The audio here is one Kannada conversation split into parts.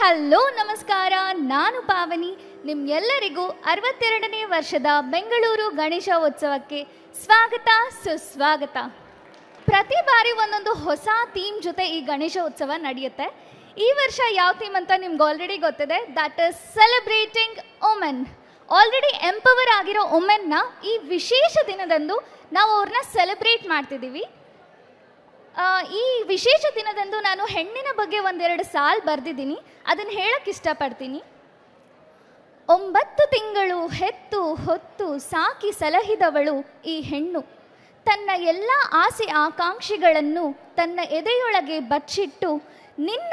ಹಲೋ ನಮಸ್ಕಾರ, ನಾನು ಪಾವನಿ. ನಿಮ್ಮೆಲ್ಲರಿಗೂ 62ನೇ ವರ್ಷದ ಬೆಂಗಳೂರು ಗಣೇಶ ಉತ್ಸವಕ್ಕೆ ಸ್ವಾಗತ ಸುಸ್ವಾಗತ. ಪ್ರತಿ ಬಾರಿ ಒಂದೊಂದು ಹೊಸ ಥೀಮ್ ಜೊತೆ ಈ ಗಣೇಶ ಉತ್ಸವ ನಡೆಯುತ್ತೆ. ಈ ವರ್ಷ ಯಾವ ಥೀಮ್ ಅಂತ ನಿಮ್ಗೆ ಆಲ್ರೆಡಿ ಗೊತ್ತಿದೆ. That is celebrating women. Already empower ಆಗಿರೋ ವುಮೆನ್ನ ಈ ವಿಶೇಷ ದಿನದಂದು ನಾವು ಅವ್ರನ್ನ ಸೆಲೆಬ್ರೇಟ್ ಮಾಡ್ತಿದ್ದೀವಿ. ಈ ವಿಶೇಷ ದಿನದಂದು ನಾನು ಹೆಣ್ಣಿನ ಬಗ್ಗೆ ಒಂದೆರಡು ಸಾಲು ಬರೆದಿದ್ದೀನಿ, ಅದನ್ನು ಹೇಳಕ್ಕೆ ಇಷ್ಟಪಡ್ತೀನಿ. 9 ತಿಂಗಳು ಹೆತ್ತು ಹೊತ್ತು ಸಾಕಿ ಸಲಹಿದವಳು ಈ ಹೆಣ್ಣು. ತನ್ನ ಎಲ್ಲ ಆಸೆ ಆಕಾಂಕ್ಷೆಗಳನ್ನು ತನ್ನ ಎದೆಯೊಳಗೆ ಬಚ್ಚಿಟ್ಟು ನಿನ್ನ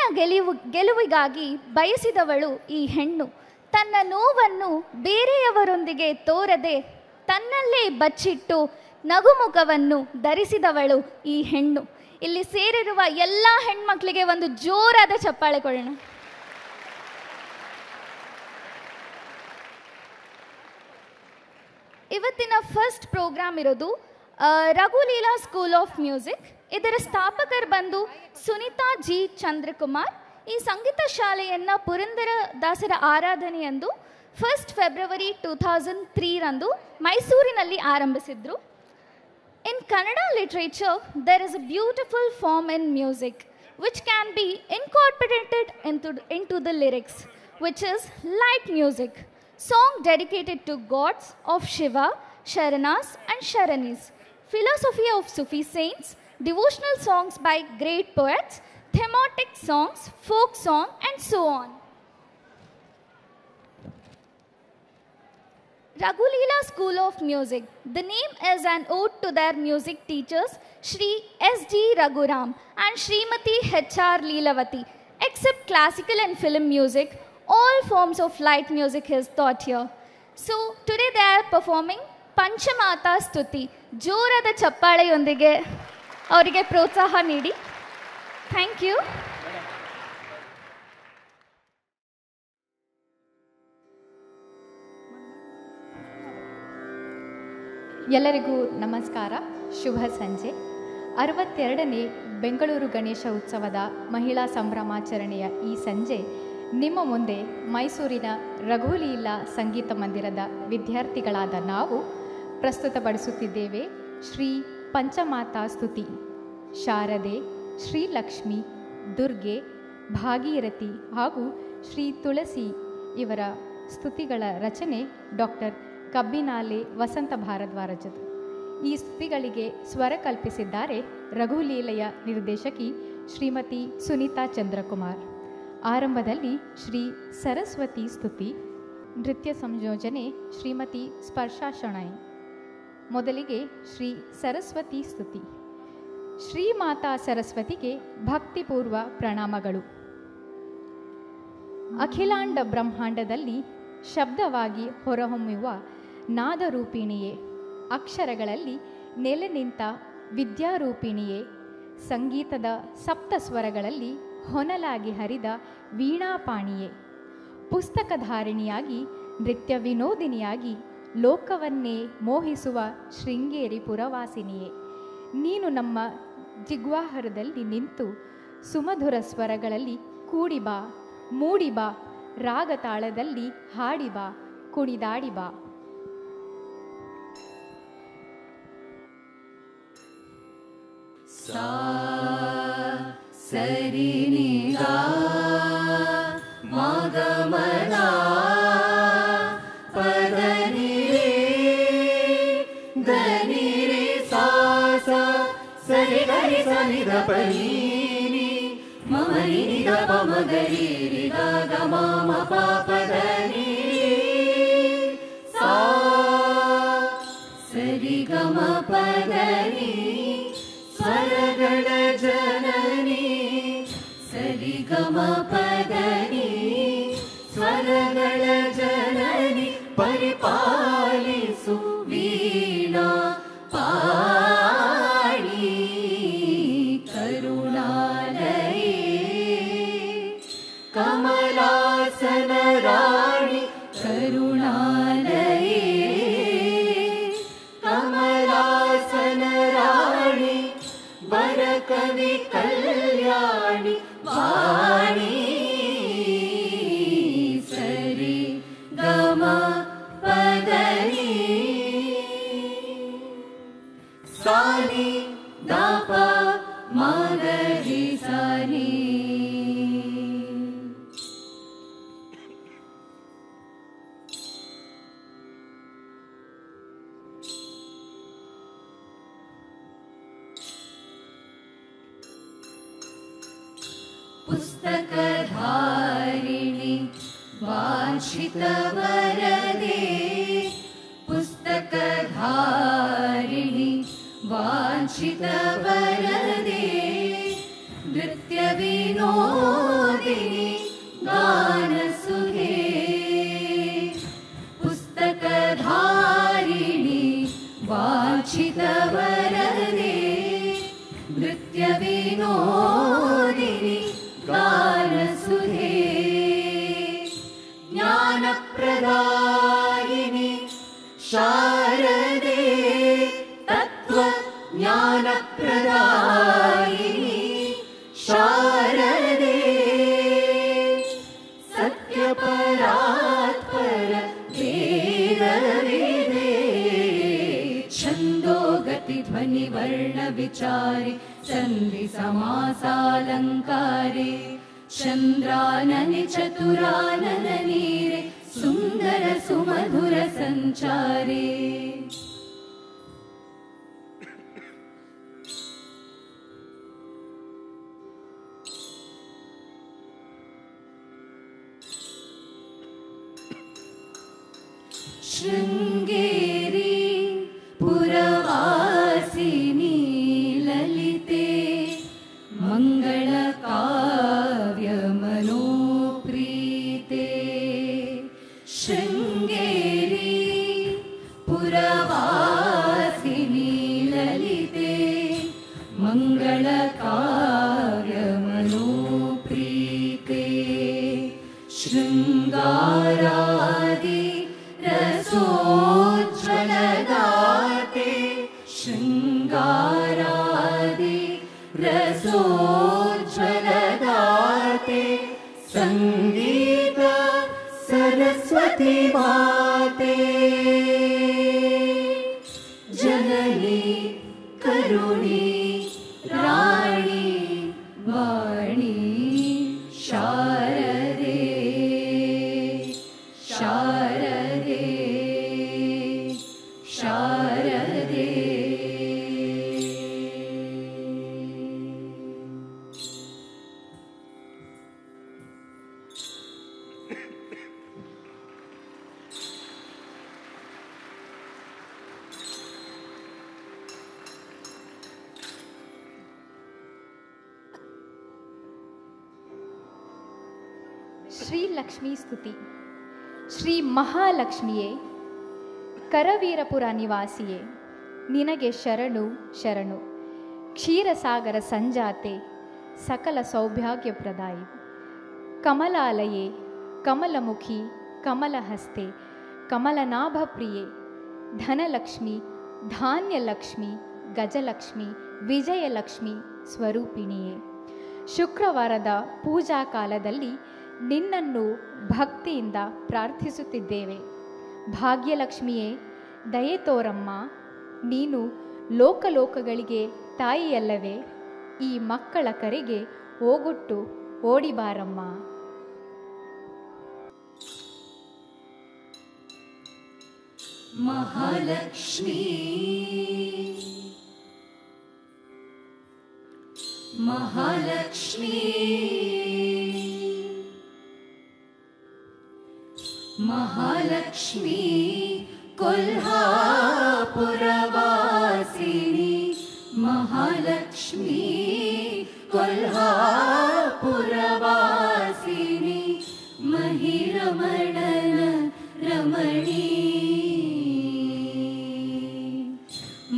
ಗೆಲುವಿಗಾಗಿ ಬಯಸಿದವಳು ಈ ಹೆಣ್ಣು. ತನ್ನ ನೋವನ್ನು ಬೇರೆಯವರೊಂದಿಗೆ ತೋರದೆ ತನ್ನಲ್ಲೇ ಬಚ್ಚಿಟ್ಟು ನಗುಮುಖವನ್ನು ಧರಿಸಿದವಳು ಈ ಹೆಣ್ಣು. ಇಲ್ಲಿ ಸೇರಿರುವ ಎಲ್ಲ ಹೆಣ್ಮಕ್ಳಿಗೆ ಒಂದು ಜೋರಾದ ಚಪ್ಪಾಳೆ ಕೊಡೋಣ. ಇವತ್ತಿನ ಫಸ್ಟ್ ಪ್ರೋಗ್ರಾಮ್ ಇರೋದು ರಘುಲೀಲಾ ಸ್ಕೂಲ್ ಆಫ್ ಮ್ಯೂಸಿಕ್. ಇದರ ಸ್ಥಾಪಕರು ಬಂದು ಸುನೀತಾ ಜಿ ಚಂದ್ರಕುಮಾರ್. ಈ ಸಂಗೀತ ಶಾಲೆಯನ್ನು ಪುರಂದರದಾಸರ ಆರಾಧನೆಯಂದು 1 ಫೆಬ್ರವರಿ 2003 ಮೈಸೂರಿನಲ್ಲಿ ಆರಂಭಿಸಿದ್ರು. In Kannada literature, there is a beautiful form in music which can be incorporated into the lyrics, which is light music. Song dedicated to gods of Shiva, Sharanas and Sharanis. Philosophy of Sufi saints, devotional songs by great poets, thematic songs, folk song and so on. Raghuleela School of Music. The name is an ode to their music teachers Shri S.G. Raghuram and Srimati H.R. Leelavati. Except classical and film music, all forms of light music is taught here. So today they are performing Panchamata Stuti. ಜೋರಾದ ಚಪ್ಪಾಳೆಯೊಂದಿಗೆ ಅವರಿಗೆ ಪ್ರೋತ್ಸಾಹ ನೀಡಿ. Thank you. ಎಲ್ಲರಿಗೂ ನಮಸ್ಕಾರ, ಶುಭ ಸಂಜೆ. 62ನೇ ಬೆಂಗಳೂರು ಗಣೇಶ ಉತ್ಸವದ ಮಹಿಳಾ ಸಂಭ್ರಮಾಚರಣೆಯ ಈ ಸಂಜೆ ನಿಮ್ಮ ಮುಂದೆ ಮೈಸೂರಿನ ರಘುಲೀಲಾ ಸಂಗೀತ ಮಂದಿರದ ವಿದ್ಯಾರ್ಥಿಗಳಾದ ನಾವು ಪ್ರಸ್ತುತಪಡಿಸುತ್ತಿದ್ದೇವೆ ಶ್ರೀ ಪಂಚಮಾತಾ ಸ್ತುತಿ. ಶಾರದೆ, ಶ್ರೀಲಕ್ಷ್ಮಿ, ದುರ್ಗೆ, ಭಾಗೀರಥಿ ಹಾಗೂ ಶ್ರೀ ತುಳಸಿ ಇವರ ಸ್ತುತಿಗಳ ರಚನೆ ಡಾಕ್ಟರ್ ಕಬ್ಬಿನಾಲೆ ವಸಂತ ಭಾರದ್ವಾಜರು. ಈ ಸ್ತುತಿಗಳಿಗೆ ಸ್ವರ ಕಲ್ಪಿಸಿದ್ದಾರೆ ರಘುಲೀಲೆಯ ನಿರ್ದೇಶಕಿ ಶ್ರೀಮತಿ ಸುನೀತಾ ಚಂದ್ರಕುಮಾರ್. ಆರಂಭದಲ್ಲಿ ಶ್ರೀ ಸರಸ್ವತಿ ಸ್ತುತಿ, ನೃತ್ಯ ಸಂಯೋಜನೆ ಶ್ರೀಮತಿ ಸ್ಪರ್ಶಾ ಶಣೈ. ಮೊದಲಿಗೆ ಶ್ರೀ ಸರಸ್ವತಿ ಸ್ತುತಿ. ಶ್ರೀಮಾತಾ ಸರಸ್ವತಿಗೆ ಭಕ್ತಿಪೂರ್ವ ಪ್ರಣಾಮಗಳು. ಅಖಿಲಾಂಡ ಬ್ರಹ್ಮಾಂಡದಲ್ಲಿ ಶಬ್ದವಾಗಿ ಹೊರಹೊಮ್ಮುವ ನಾದರೂಪಿಣಿಯೇ, ಅಕ್ಷರಗಳಲ್ಲಿ ನೆಲೆ ನಿಂತ ವಿದ್ಯಾರೂಪಿಣಿಯೇ, ಸಂಗೀತದ ಸಪ್ತಸ್ವರಗಳಲ್ಲಿ ಹೊನಲಾಗಿ ಹರಿದ ವೀಣಾಪಾಣಿಯೇ, ಪುಸ್ತಕಧಾರಿಣಿಯಾಗಿ ನೃತ್ಯ ವಿನೋದಿನಿಯಾಗಿ ಲೋಕವನ್ನೇ ಮೋಹಿಸುವ ಶೃಂಗೇರಿ ಪುರವಾಸಿನಿಯೇ, ನೀನು ನಮ್ಮ ಜಿಗ್ವಾಹರದಲ್ಲಿ ನಿಂತು ಸುಮಧುರ ಸ್ವರಗಳಲ್ಲಿ ಕೂಡಿಬಾ, ಮೂಡಿಬಾ, ರಾಗತಾಳದಲ್ಲಿ ಹಾಡಿಬಾ, ಕುಣಿದಾಡಿಬಾ. ಸಾ ಸರಿ ನಿ ಗಾ ಮ ಗ ಮ ದ ಪ ದ ನಿ ರೇ ದ ನಿ ರೇ ಸಾ ಸ ಸರಿ ಗ ರಿ ಸ ನಿ ದ ಪ ನಿ ನಿ ಮ ಮ ನಿ ನಿ ದ ಪ ಮ ಗ ರಿ ರಿ ಗ ಗ ಮ ಮ ಪ ಪ ದ ನಿ ಸಾ ಸರಿ ಗ ಮ ಪ ದ ನಿ ಸ್ವರಗಳ ಜನನಿ ಸರಿ ಗ ಮ ಪ ದ ನಿ ಸ್ವರಗಳ ಜನನಿ ಪರಿಪಾಲಿಸು ವೀಣಾ ಪಾಣಿ ಕರುಣಾಲಯೇ ಕಮಲಾಸನ ರಾಣಿ ಕರುಣಾಲಯೇ ಕಮಲಾಸನ ರಾಣಿ ವರ ಕವಿ ಕಲ್ಯಾಣಿ ವಾಣಿ ni da pa ma ga ri sa ni. पुस्तकधारिणि वाञ्छितवरदे पुस्तकधारिणि वाञ्छितवरदे नृत्यविनोदिनि गानसुधे पुस्तकधारिणि वाञ्छितवरदे नृत्यविनोदिनि गानसुधे ज्ञानप्रदायिनि शारदे तत्त्वज्ञानप्रदायिनि शारदे सत्यपरात्पर वेदविदे छन्दो गतिध्वनि वर्णविचारे सन्धि समासालङ्कारे चन्द्राननि चतुरानननीरे सुन्दर सुमधुर सञ्चारे शृङ्गेरी पुरवासिनी ललिते मङ्गलकाव्यमनोप्रीते शृङ्गेरी पुरवासिनी ललिते मङ्गलकाव्यमनोप्रीते शृङ्गारादि रसोज्ज्वलदाते शृङ्गारादि रसोज्ज्वलदाते संगीत सरस्वती माते जननी करुणी राणी वाणी शारदे शारदे शारदे ಶ್ರೀ ಲಕ್ಷ್ಮೀ ಸ್ತುತಿ. ಶ್ರೀ ಮಹಾಲಕ್ಷ್ಮಿಯೇ, ಕರವೀರಪುರ ನಿವಾಸಿಯೇ, ನಿನಗೆ ಶರಣು ಶರಣು. ಕ್ಷೀರಸಾಗರ ಸಂಜಾತೆ, ಸಕಲ ಸೌಭಾಗ್ಯಪ್ರದಾಯಿ. ಕಮಲಾಲಯೇ, ಕಮಲಮುಖಿ, ಕಮಲಹಸ್ತೆ, ಕಮಲನಾಭಪ್ರಿಯೆ, ಧನಲಕ್ಷ್ಮಿ, ಧಾನ್ಯಲಕ್ಷ್ಮಿ, ಗಜಲಕ್ಷ್ಮಿ, ವಿಜಯಲಕ್ಷ್ಮಿ ಸ್ವರೂಪಿಣಿಯೇ. ಶುಕ್ರವಾರದ ಪೂಜಾ ಕಾಲದಲ್ಲಿ ನಿನ್ನನ್ನು ಭಕ್ತಿಯಿಂದ ಪ್ರಾರ್ಥಿಸುತ್ತಿದ್ದೇವೆ. ಭಾಗ್ಯಲಕ್ಷ್ಮಿಯೇ, ದಯೆ ತೋರಮ್ಮ. ನೀನು ಲೋಕಲೋಕಗಳಿಗೆ ತಾಯಿಯಲ್ಲವೇ? ಈ ಮಕ್ಕಳ ಕರೆಗೆ ಓಗೊಟ್ಟು ಓಡಿಬಾರಮ್ಮ. ಮಹಾಲಕ್ಷ್ಮೀ ಮಹಾಲಕ್ಷ್ಮೀ ಮಹಾಲಕ್ಷ್ಮೀ ಕೊಲ್ಹಾಪುರವಾಸಿನಿ ಮಹಾಲಕ್ಷ್ಮೀ ಕೊಲ್ಹಾಪುರವಾಸಿನಿ ಮಹಿರಮಣನ ರಮಣೀ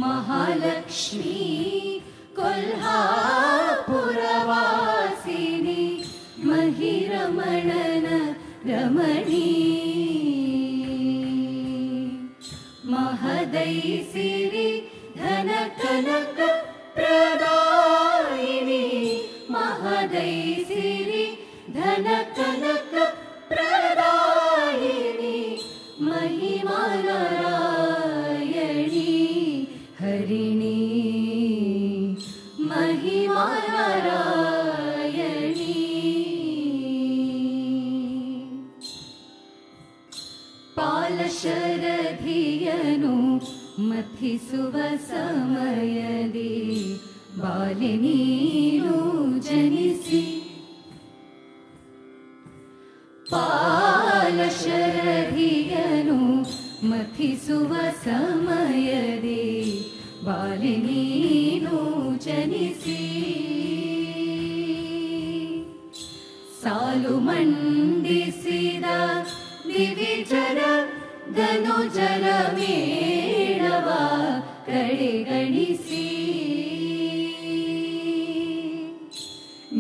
ಮಹಾಲಕ್ಷ್ಮೀ ಕೊಲ್ಹಾಪುರವಾಸಿನಿ ಮಹಿರಮಣನ ರಮಣೀ ಮಹದೈಸಿರಿ ಧನ ಕನಕ ಪ್ರದಾಯಿನಿ ಮಹದೈಸಿರಿ ಧನ ಕನಕ ಪ್ರದಾಯಿನಿ ಮಹಿಮಾ ನಾರಾಯಣಿ ಹರಿಣಿ ಮಥಿಸುವ ಸಮಯದಿ ಬಾಲೆ ನೀನು ಜನಿಸಿ ಪಾಲಶರಧಿಯನು ಮಥಿಸುವ ಸಮಯದಿ ಬಾಲೆ ನೀನು ಜನಿಸಿ ಸಾಲು ಮಂಡಿಸಿದ ದಿವಿಜರ ಧನುಜರ ಮೇಳವ ಕಡೆಗಣಿಸಿ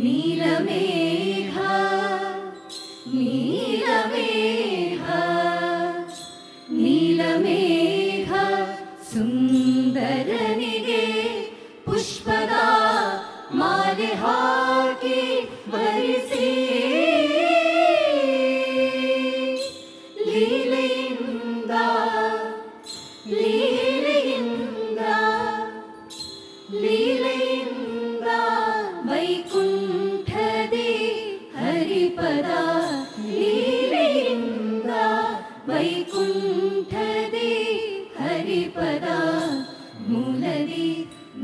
ನೀಲಮೇಘ ನೀಲಮೇಘ ನೀಲಮೇಘ ಸುಂದರನಿಗೆ ಪುಷ್ಪದ ಮಾಲೆ ಹಾಕಿ ಬರಿಸಿ ಲೀಲೆಯಿಂದ ಲೀಲೆಯಿಂದ ಲೀಲೆಯಿಂದ ವೈಕುಂಠದಿ ಹರಿಪದ ಲೀಲೆಯಿಂದ ವೈಕುಂಠದಿ ಹರಿಪದ ಮೂಲದಿ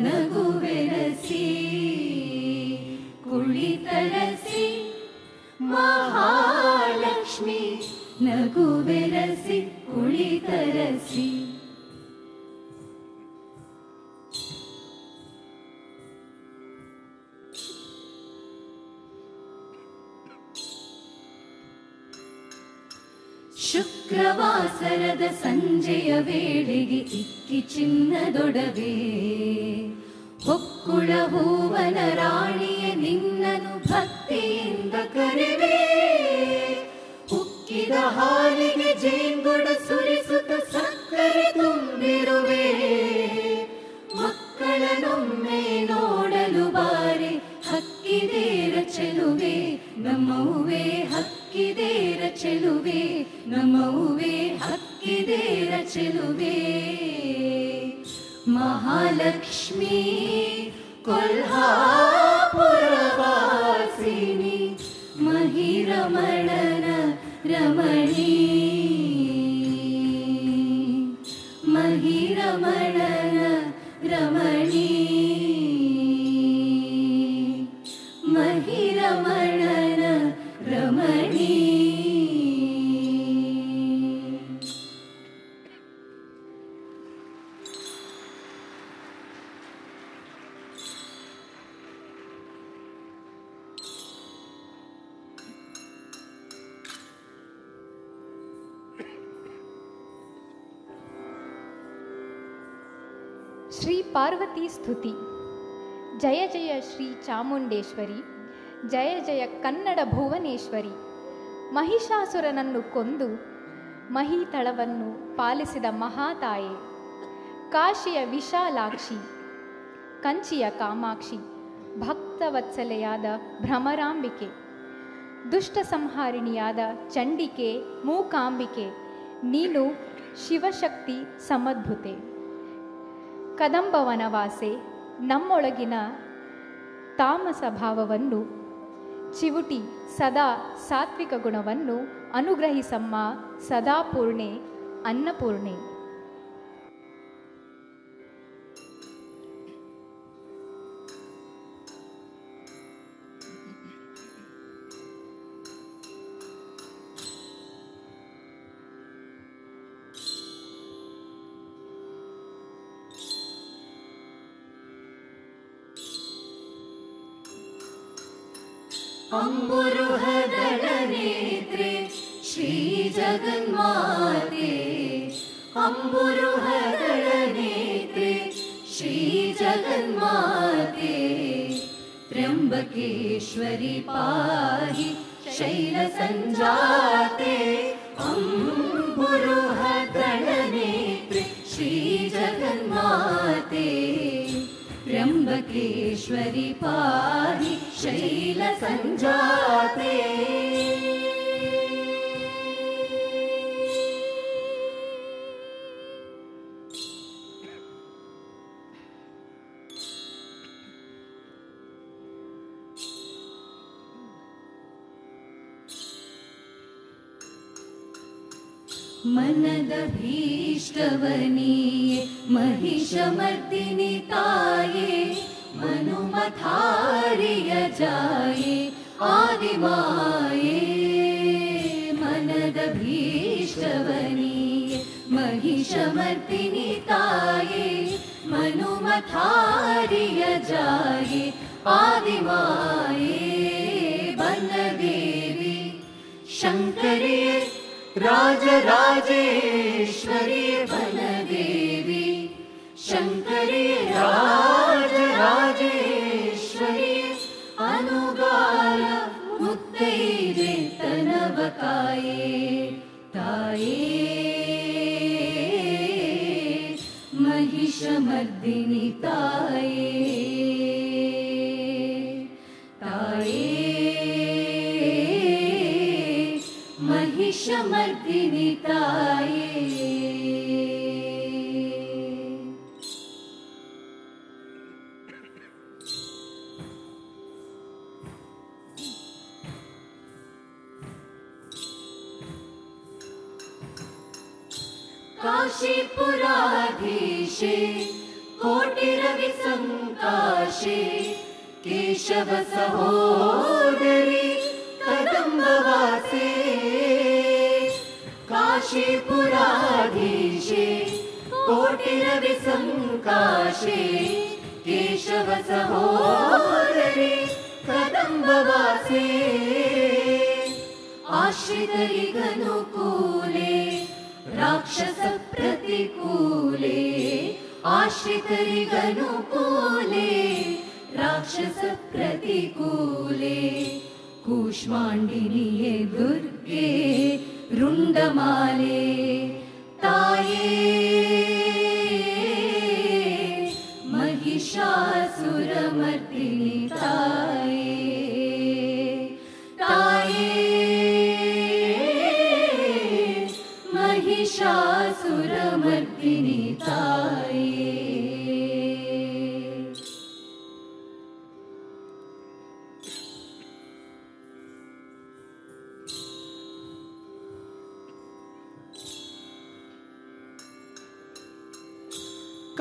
ನಗುವೆರಸಿ ಕುಳಿತರಸಿ ಮಹಾಲಕ್ಷ್ಮಿ ನಗುವೆರಸಿ ಕುಳಿತರಸಿ ಶುಕ್ರವಾಸರದ ಸಂಜೆಯ ವೇಳೆಗೆ ಇಕ್ಕಿ ಚಿನ್ನದೊಡವೆ ಹೊಕ್ಕುಳ ಹೂವನ ರಾಣಿಯ ನಿನ್ನನು ಭಕ್ತಿಯಿಂದ ಕರೆವೆ ಉಕ್ಕಿದ ಹಾಲಿಗೆ ಜೇಂಗುಡ ಸುರಿಸುತ್ತ ಸಕ್ಕರೆ ತುಂಬಿರುವೆ ಮಕ್ಕಳನ್ನೊಮ್ಮೆ ನೋಡಲು ಬಾರೆ ಹಕ್ಕಿದೇರ ಚೆಲುವೆ ನಮ್ಮವ್ವೇ ಹಕ್ಕಿದೇರ ಚೆಲುವೆ ನಮ್ಮವ್ವೇ ಹಕ್ಕಿದೇರ ಚೆಲುವೆ ಮಹಾಲಕ್ಷ್ಮಿ ಕೊಲ್ಹಾಪುರವಾಸಿನಿ ಮಹಿರಮಣನ ರಮಣಿ ಮಹಿರಮಣನ ರಮಣಿ ಮಹಿರಮಣನ ರಮಣಿ ಶ್ರೀ ಪಾರ್ವತಿ ಸ್ತುತಿ. ಜಯ ಜಯ ಶ್ರೀ ಚಾಮುಂಡೇಶ್ವರಿ, ಜಯ ಜಯ ಕನ್ನಡ ಭುವನೇಶ್ವರಿ. ಮಹಿಷಾಸುರನನ್ನು ಕೊಂದು ಮಹೀತಳವನ್ನು ಪಾಲಿಸಿದ ಮಹಾತಾಯೆ, ಕಾಶಿಯ ವಿಶಾಲಾಕ್ಷಿ, ಕಂಚಿಯ ಕಾಮಾಕ್ಷಿ, ಭಕ್ತವತ್ಸಲೆಯಾದ ಭ್ರಮರಾಂಬಿಕೆ, ದುಷ್ಟ ಸಂಹಾರಿಣಿಯಾದ ಚಂಡಿಕೆ ಮೂಕಾಂಬಿಕೆ, ನೀನು ಶಿವಶಕ್ತಿ ಸಮದ್ಭುತೆ. ಕದಂಬವನವಾಸೆ, ನಮ್ಮೊಳಗಿನ ತಾಮಸ ಭಾವವನ್ನು ಚಿವುಟಿ ಸದಾ ಸಾತ್ವಿಕ ಗುಣವನ್ನು ಅನುಗ್ರಹಿಸಮ್ಮ ಸದಾ ಪೂರ್ಣೆ ಅನ್ನಪೂರ್ಣೆ. ಅಂಬುರುಹದಳ ನೇತ್ರೆ ಶ್ರೀ ಜಗನ್ಮಾತೆ, ಅಂಬುರುಹದಳ ನೇತ್ರೆ ಶ್ರೀ ಜಗನ್ಮಾತೆ, ತ್ರ್ಯಂಬಕೇಶ್ವರಿ ಪಾಹಿ ಶೈಲ ಸಂಜಾತೆ, ಅಂಬುರುಹದಳ ನೇತ್ರೆ ಶ್ರೀ ಜಗನ್ಮಾತೆ, त्र्यंबकेश्वरी पाहि शैल संजाते. मनद भीष्टवनीये महिषमर्दिनि ताये मनुमथारिय जाये आदिमाये मनद भीष्टवनीये महिषमर्दिनि ताये मनुमथारिय जाये आदिमाये बनदेवी शंकरिये राजराजेश्वरी बनदेवी शंकरी राजराजेश्वरी अनुगाय मुक्तैरे तनवकाये ताये महिषमर्दिनि ताये ताये महिषमर्दिनि ताये काशीपुराधीशे कोटिरविसङ्काशे केशव सहोदरी कदम्बवासे काशीपुराधीशे कोटिरविसङ्काशे केशव सहोदरी कदम्बवासे आश्रितरिगनुकूले राक्षस प्रतिकूले आश्रितरिगनुकूले राक्षस प्रतिकूले कूष्माण्डिनिये दुर्गे रुण्डमाले ताये महिषासुरमर्दिनि ताये ताये महिषासुरमर्दिनि ताये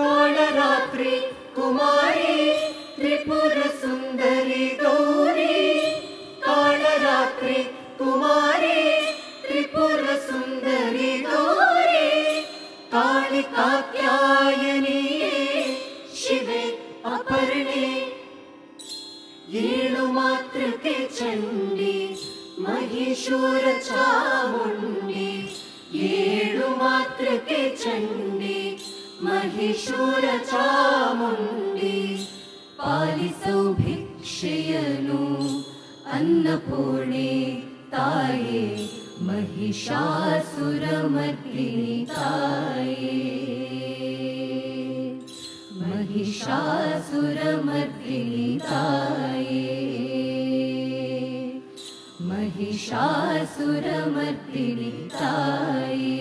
कालरात्रि कुमारी त्रिपुर सुंदरी गौरी कालरात्रि कुमारी त्रिपुर सुंदरी गौरी काली कात्यायनिये शिवे अपर्णे ಏಳು ಮಾತೃಕೆ ಚಂಡಿ ಮಹಿಷೂರ ಚಾಮುಂಡಿ ಏಳು ಮಾತೃಕೆ ಚಂಡಿ ಮಹಿಷೂರ ಚಾಮುಂಡಿ ಪಾಲಿಸೌ ಭಿಕ್ಷೆಯನು ಅನ್ನಪೂರ್ಣೆ ತಾಯೇ महिषासुरमर्दिनि ताये महिषासुरमर्दिनि ताये महिषासुरमर्दिनि ताये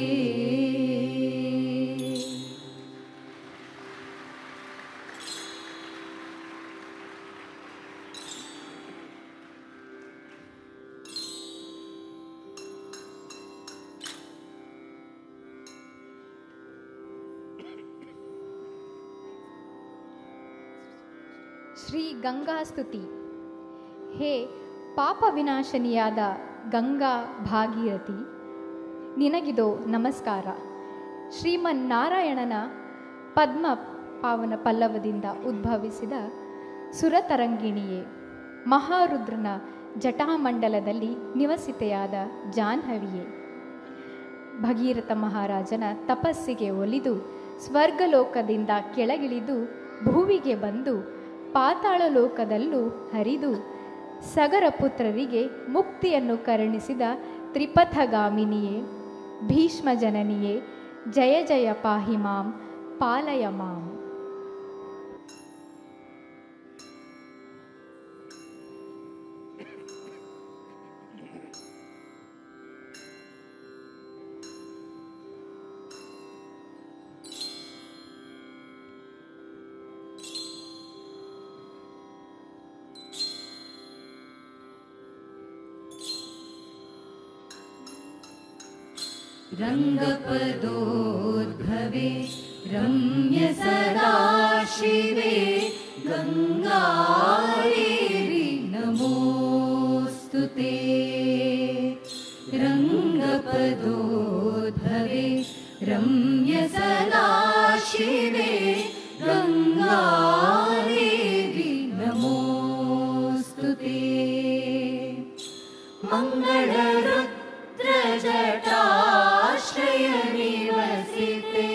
ಶ್ರೀ ಗಂಗಾಸ್ತುತಿ. ಹೇ ಪಾಪ ವಿನಾಶನಿಯಾದ ಗಂಗಾ ಭಾಗೀರಥಿ, ನಿನಗಿದೋ ನಮಸ್ಕಾರ. ಶ್ರೀಮನ್ನಾರಾಯಣನ ಪದ್ಮ ಪಾವನ ಪಲ್ಲವದಿಂದ ಉದ್ಭವಿಸಿದ ಸುರತರಂಗಿಣಿಯೇ, ಮಹಾರುದ್ರನ ಜಟಾಮಂಡಲದಲ್ಲಿ ನಿವಸಿತೆಯಾದ ಜಾಹ್ನವಿಯೇ, ಭಗೀರಥ ಮಹಾರಾಜನ ತಪಸ್ಸಿಗೆ ಒಲಿದು ಸ್ವರ್ಗಲೋಕದಿಂದ ಕೆಳಗಿಳಿದು ಭುವಿಗೆ ಬಂದು ಪಾತಾಳ ಲೋಕದಲ್ಲೂ ಹರಿದು ಸಗರ ಪುತ್ರರಿಗೆ ಮುಕ್ತಿಯನ್ನು ಕರುಣಿಸಿದ ತ್ರಿಪಥಗಾಮಿನಿಯೇ, ಭೀಷ್ಮ ಜನನಿಯೇ, ಜಯ ಜಯ ಪಾಹಿ ಮಾಂ ಪಾಲಯ ಮಾಂ. रङ्गपदोद्भवे रम्य सदाशिवे गङ्गादेवी नमोऽस्तु ते। रङ्गपदोद्भवे रम्य सदाशिवे गङ्गादेवी नमोऽस्तु ते। मङ्गलरुद्रजटाश्रय निवसिते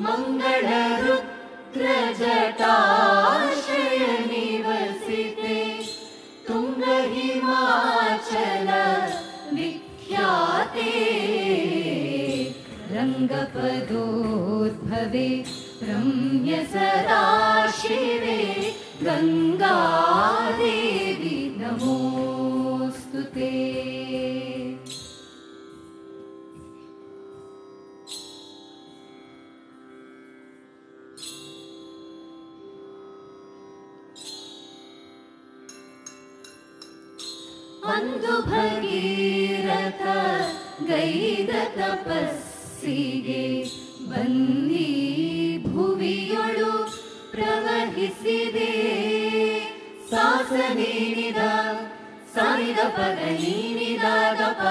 मङ्गलरुद्रजटाश्रय निवसिते तुङ्गहिमाचल विख्याते रङ्गपदोद्भवे रम्य सदाशिवे गङ्गादेवी नमोऽस्तु ते। ಅಂದು ಭಗೀರಥ ಗೈದ ತಪಸ್ಸಿಗೆ ಬನ್ನಿ ಭುವಿಯೊಳು ಪ್ರವಹಿಸಿದೆ ಸಾಸ ನೀನಿದ ಸಾರಿದ ಪದ ನೀನಿದ ಗಪ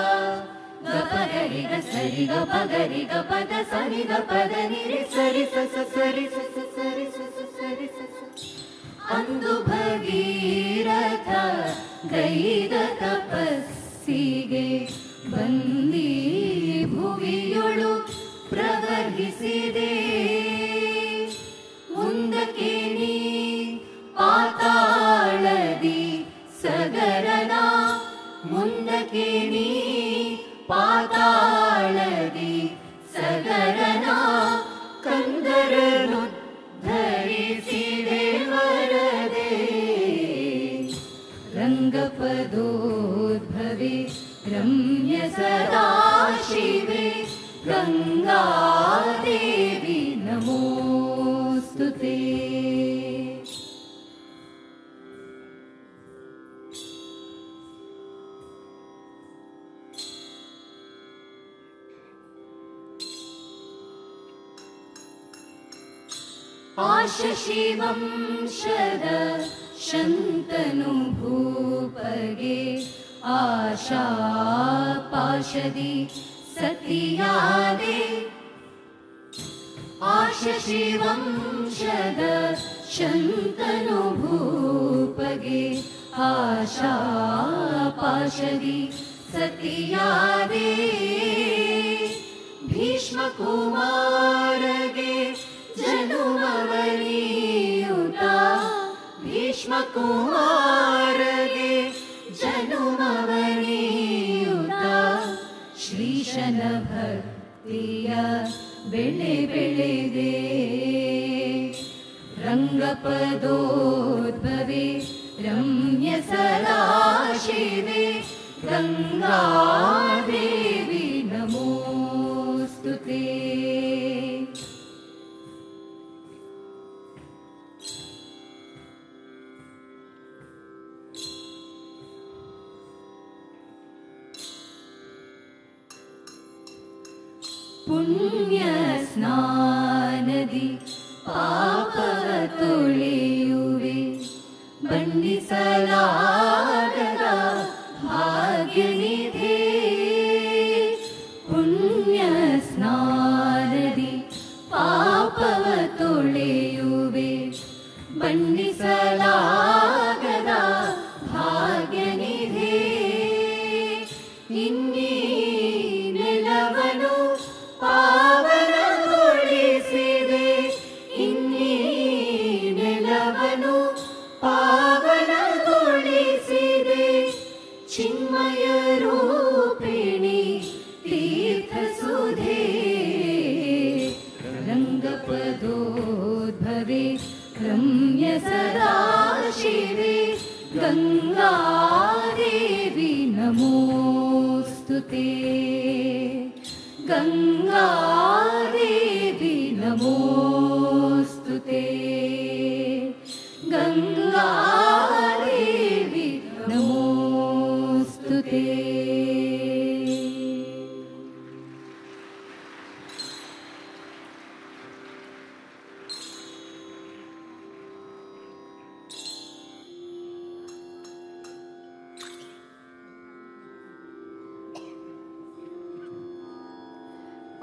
ಗಪಗರಿಗ ಸರಿಗ ಪಗರಿಗ ಪದ ಸರಿಗ ಪದ ನಿರಿ ಸರಿ ಸಸ ಸರಿ ಸಸ ಸರಿ ಸಸ ಸರಿ ಸಸ ಅಂದು ಭಗೀರಥ ಗೈದ ತಪಸ್ಸಿಗೆ ಬಂದಿ ಭುವಿಯೊಳು ಪ್ರವಹಿಸಿದೆ ಮುಂದಕ್ಕೆ ನೀ ಪಾತಾಳದಿ ಸಗರನ ಮುಂದಕ್ಕೆ ನೀ ಪಾತಾಳದಿ ಸಗರನ ಕಂದರನು ಧರಿಸಿದೆ ವರದೆ ರಂಗಪದೋದ್ಭವೆ ರಮ್ಯ ಸದಾಶಿವೆ ಗಂಗಾದೇವಿ ನಮೋऽस्तु ते। आशशिवंशद शन्तनु भूपगे आशा पाशदि सतियादे आशशिवंशद शन्तनु भूपगे आशा पाशदि सतियादे भीष्मकुमारगे जनुमवनीयुत भीष्मकुमारगे जनुमवनीयुत ಶ್ರೀಶನ ಭಕ್ತಿಯ ಬೆಳೆ ಬೆಳೆದೆ ರಂಗಪದೋದ್ಭವೆ ರಮ್ಯ ಸದಾಶಿವೆ ಗಂಗಾದೇವಿ ನಮೋऽस्तु ते। ಪುಣ್ಯ ಸ್ನಾನದಿ ಪಾಪವ ತೊಳೆಯುವೆ ಬಣ್ಣಿಸಲಾಗದ ಭಾಗ್ಯನಿಧಿ ಪುಣ್ಯ ಸ್ನಾನದಿ ಪಾಪವ ತೊಳೆಯುವೆ ಬಣ್ಣಿಸಲಾಗದ ಭಾಗ್ಯನಿಧಿ ಇನ್ನೀ ನೆಲವನು ಪಾವನಗೊಳಿಸಿದೆ ಇನ್ನೀ ನೆಲವನು ಪಾವನಗೊಳಿಸಿದೆ ಚಿನ್ಮಯ ರೂಪಿಣಿ ತೀರ್ಥಸುಧೆ ರಂಗಪದೋದ್ಭವೆ ರಮ್ಯ ಸದಾಶಿವೆ ಗಂಗಾದೇವಿ ನಮೋऽस्तु ते। ಗಂಗಾದೇವಿ ನಮೋऽस्तु ते। ಗಂಗಾದೇವಿ ನಮೋऽस्तु ते।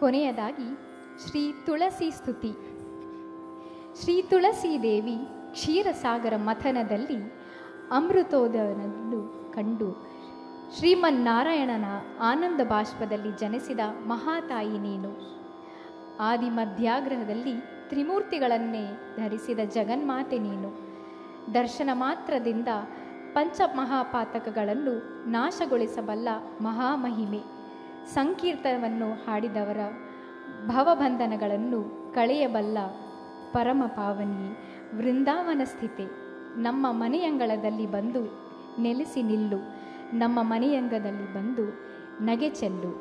ಕೊನೆಯದಾಗಿ ಶ್ರೀ ತುಳಸಿ ಸ್ತುತಿ. ಶ್ರೀ ತುಳಸೀದೇವಿ ಕ್ಷೀರಸಾಗರ ಮಥನದಲ್ಲಿ ಅಮೃತೋದಯವನ್ನು ಕಂಡು ಶ್ರೀಮನ್ನಾರಾಯಣನ ಆನಂದ ಬಾಷ್ಪದಲ್ಲಿ ಜನಿಸಿದ ಮಹಾತಾಯಿ ನೀನು. ಆದಿ ಮಧ್ಯಾಗ್ರಹದಲ್ಲಿ ತ್ರಿಮೂರ್ತಿಗಳನ್ನೇ ಧರಿಸಿದ ಜಗನ್ಮಾತೆ ನೀನು. ದರ್ಶನ ಮಾತ್ರದಿಂದ ಪಂಚಮಹಾಪಾತಕಗಳನ್ನು ನಾಶಗೊಳಿಸಬಲ್ಲ ಮಹಾಮಹಿಮೆ. ಸಂಕೀರ್ತನವನ್ನು ಹಾಡಿದವರ ಭವಬಂಧನಗಳನ್ನು ಕಳೆಯಬಲ್ಲ ಪರಮ ಪಾವನಿ ವೃಂದಾವನ ಸ್ಥಿತೆ. ನಮ್ಮ ಮನೆಯಂಗಳದಲ್ಲಿ ಬಂದು ನೆಲೆಸಿ ನಿಲ್ಲು, ನಮ್ಮ ಮನೆಯಂಗದಲ್ಲಿ ಬಂದು ನಗೆ ಚೆಲ್ಲು.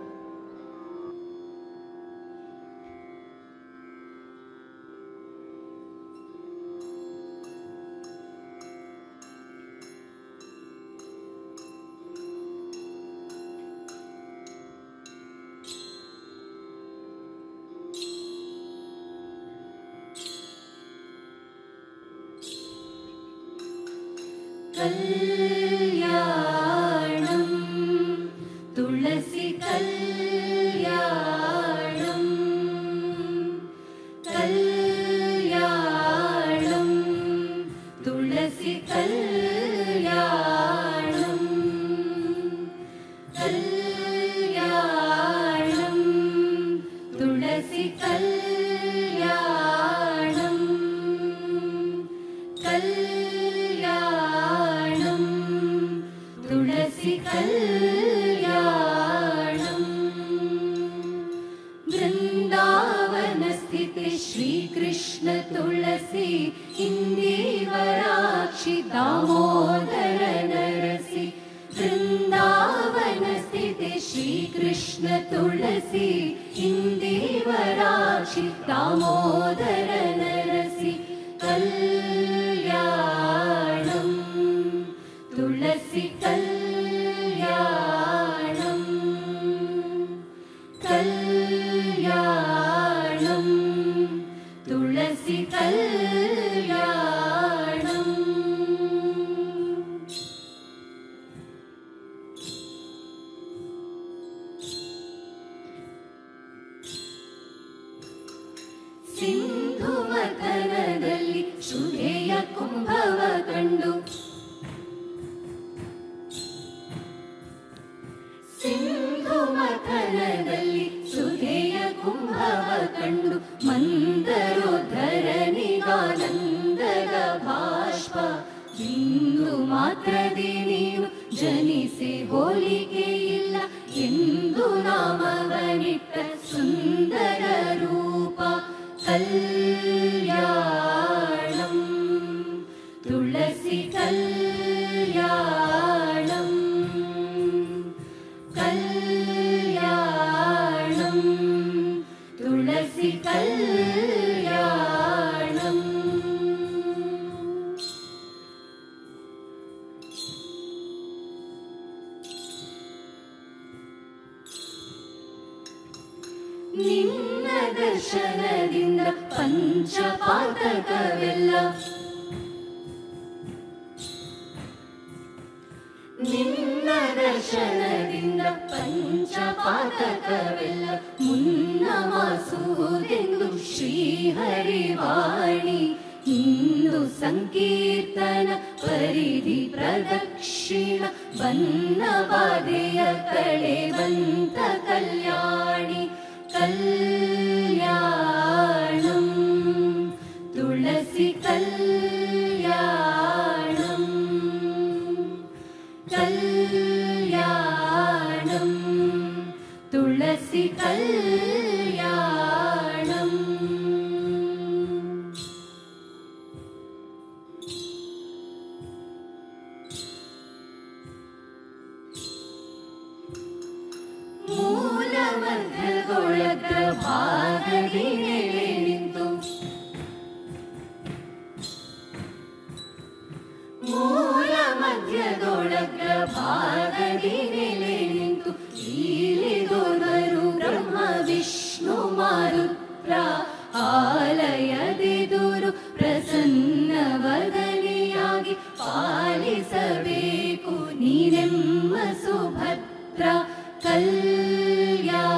കല്യാണം തുളസി കല്യാണം കല്യാണം തുളസി കല്യാണം കല്യാണം തുളസി കല്യാണം കല്യാണം തുളസി കല്യാണം വൃന്ദാവനസ്ഥിതേ ശ്രീകൃഷ്ണ തുളസി ഇന്ദീവരാക്ഷി ദാമോദര നരസി വൃന്ദാവനസ്ഥിതേ ശ്രീകൃഷ്ണ തുളസി ഇന്ദീവരാക്ഷി ദാമോദര നരസി കല്യാണം തുളസി കല്യാണം കല്യാണം തുളസി കല്യാണം ಸಿಂಧುಮಥನದಲ್ಲಿ ಶುಧೆಯ ಕುಂಭವ ಕಂಡು ಸಿಂಧುಮಥನದಲ್ಲಿ ಸುಧೆಯ ಕುಂಭವ ಕಂಡು ಮಂದರೋಧರನಿಗಾನಂದದ ಬಾಷ್ಪ ಇಂದು ಮಾತ್ರದಿ ನೀನು ಜನಿಸಿ ಹೋಲಿಕೆಯಿಲ್ಲ ಎಂದು ನಾಮವನಿಟ್ಟ ಸುಂದರ ರೂಪ ಕಲ್ಯಾಣಂ ತುಳಸಿ ಕಲ್ಯಾಣಂ കല്യാണം തുളസി കല്യാണം ನಿನ್ನ ದರ್ಶನದಿಂದ ಪಂಚಪಾತಕವೆಲ್ಲ ನಿನ್ನ ದರ್ಶನದಿಂದ ಪಂಚಪಾತಕವೆಲ್ಲ ಮುನ್ನ ಮಾಸುವುದೆಂದು ಶ್ರೀಹರಿವಾಣಿ ಇಂದು ಸಂಕೀರ್ತನ ಪರಿಧಿ ಪ್ರದಕ್ಷಿಣ ಬನ್ನ ಬಾಧೆಯ ಕಳೆವಂತ ಕಲ್ಯಾಣಿ ಕಲ್ಯಾಣಂ ತುಳಸಿ ಕಲ್ಯಾಣಂ കല്യാണം തുളസി കല്യാണം ಮೂಲಮಧ್ಯದೊಳಗ ಭಾಗದಿ ನೆಲೆ ನಿಂತು ಮೂಲ ಮಧ್ಯದೊಳಗ ಭಾಗದಿ ನೆಲೆ ನಿಂತು ಇಳಿದೋದರು ಬ್ರಹ್ಮ ವಿಷ್ಣು ಮಾರುತ್ರ ಆಲಯದೆದುರು ಪ್ರಸನ್ನ ವದನೆಯಾಗಿ ಪಾಲಿಸಬೇಕು ನೀನೆಮ್ಮ ಸುಭದ್ರ ಕಲ್ಯಾಣಂ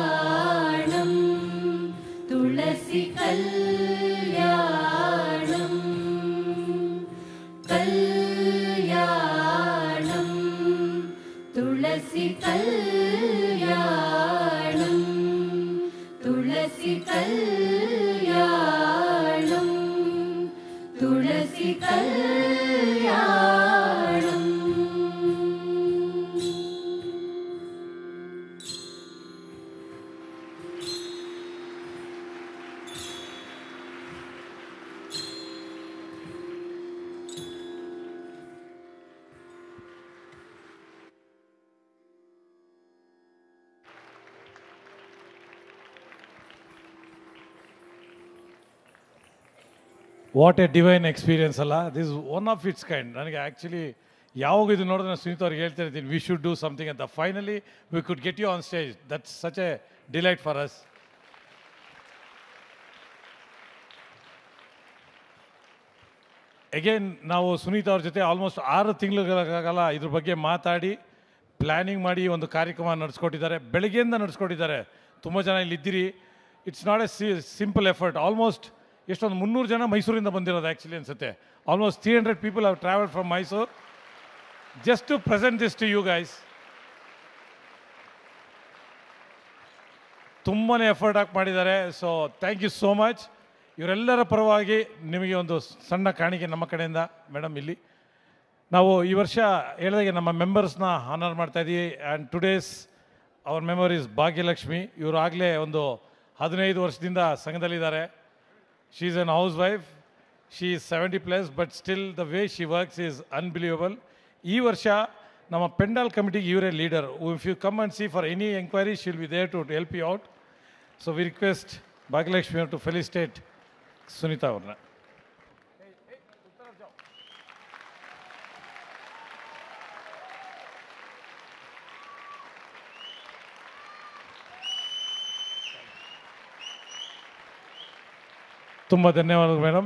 ವಾಟ್ ಎ ಡಿವೈನ್ ಎಕ್ಸ್ಪೀರಿಯನ್ಸ್ ಅಲ್ಲ, this one of its kind. ನನಗೆ ಆ್ಯಕ್ಚುಲಿ ಯಾವಾಗ ಇದು ನೋಡಿದ್ರೆ ನಾನು ಸುನೀತ್ ಅವ್ರಿಗೆ ಹೇಳ್ತಾ ಇರ್ತೀನಿ, ವಿ ಶುಡ್ ಡೂ ಸಮಥಿಂಗ್ ಅಂತ. Finally we could get you on stage. That's such a delight for us. Again ನಾವು ಸುನೀತ್ ಅವ್ರ ಜೊತೆ ಆಲ್ಮೋಸ್ಟ್ 6 ತಿಂಗಳ ಕಾಲ ಇದ್ರ ಬಗ್ಗೆ ಮಾತಾಡಿ ಪ್ಲ್ಯಾನಿಂಗ್ ಮಾಡಿ ಒಂದು ಕಾರ್ಯಕ್ರಮ ನಡೆಸ್ಕೊಟ್ಟಿದ್ದಾರೆ. ಬೆಳಗ್ಗೆಯಿಂದ ನಡೆಸ್ಕೊಟ್ಟಿದ್ದಾರೆ. ತುಂಬ ಜನ ಇಲ್ಲಿದ್ದೀರಿ. It's not a simple effort. Almost ಎಷ್ಟೊಂದು 300 ಜನ ಮೈಸೂರಿಂದ ಬಂದಿರೋದು ಆ್ಯಕ್ಚುಲಿ ಅನಿಸುತ್ತೆ. Almost 300 people have travelled from Mysuru just to present this to you guys. ತುಂಬಾ ಎಫರ್ಟ್ ಹಾಕಿ ಮಾಡಿದ್ದಾರೆ. So thank you so much. ಇವರೆಲ್ಲರ ಪರವಾಗಿ ನಿಮಗೆ ಒಂದು ಸಣ್ಣ ಕಾಣಿಕೆ ನಮ್ಮ ಕಡೆಯಿಂದ. ಮೇಡಮ್, ಇಲ್ಲಿ ನಾವು ಈ ವರ್ಷ ಹೇಳಿದಾಗೆ ನಮ್ಮ ಮೆಂಬರ್ಸ್ನ ಆನರ್ ಮಾಡ್ತಾಯಿದ್ದೀವಿ. And today's our member is Bhagyalakshmi. ಇವರು ಆಗಲೇ ಒಂದು 15 ವರ್ಷದಿಂದ ಸಂಘದಲ್ಲಿದ್ದಾರೆ. She is an housewife. She is 70+, but still the way she works is unbelievable. ಈ ವರ್ಷ ನಮ್ಮ ಪೆಂಡಾಲ್ ಕಮಿಟಿಗೆ ಇವರೇ leader. If you come and see for any enquiry she will be there to help you out. So we request Bhagyalakshmi to felicitate Sunita ಅವ್ರನ್ನ. ತುಂಬ ಧನ್ಯವಾದಗಳು ಮೇಡಮ್.